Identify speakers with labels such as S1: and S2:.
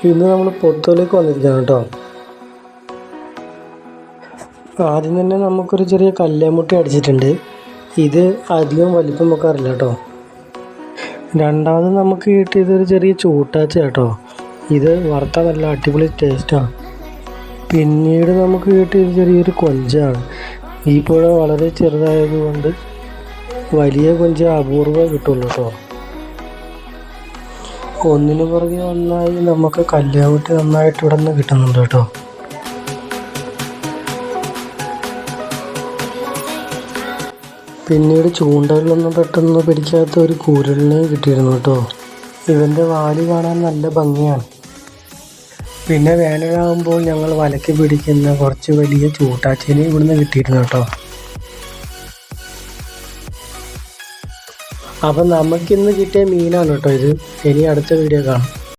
S1: ഇന്ന് നമ്മൾ പൊത്തോലേക്ക് വന്നിരിക്കുകയാണ് കേട്ടോ. ആദ്യം തന്നെ നമുക്കൊരു ചെറിയ കല്ലേമുട്ടി അടിച്ചിട്ടുണ്ട്. ഇത് അധികം വലിപ്പം വെക്കാറില്ല കേട്ടോ. രണ്ടാമത് നമുക്ക് കിട്ടിയതൊരു ചെറിയ ചൂട്ടാച്ച കേട്ടോ. ഇത് വറുത്താൽ നല്ല അടിപൊളി ടേസ്റ്റാണ്. പിന്നീട് നമുക്ക് കിട്ടിയത് ചെറിയൊരു കൊഞ്ചാണ്. ഈ പുഴ വളരെ ചെറുതായതുകൊണ്ട് വലിയ കൊഞ്ച് അപൂർവം കിട്ടുള്ളൂ കേട്ടോ. ഒന്നിനു പുറകെ ഒന്നായി നമുക്ക് കല്ലേമുട്ടി നന്നായിട്ട് ഇവിടെ നിന്ന് കിട്ടുന്നുണ്ട് കേട്ടോ. പിന്നീട് ചൂണ്ടകളിലൊന്നും പെട്ടെന്ന് പിടിക്കാത്ത ഒരു കൂരലിനെ കിട്ടിയിരുന്നു കേട്ടോ. ഇവൻ്റെ വാല് കാണാൻ നല്ല ഭംഗിയാണ്. പിന്നെ വേനലാകുമ്പോൾ ഞങ്ങൾ വലയ്ക്ക് പിടിക്കുന്ന കുറച്ച് വലിയ ചൂട്ടാച്ചേനെ ഇവിടുന്ന് കിട്ടിയിരുന്നു കേട്ടോ. അപ്പം നമുക്കിന്ന് കിട്ടിയ മീനാണ് കേട്ടോ ഇത്. ഇനി അടുത്ത വീഡിയോ കാണാം.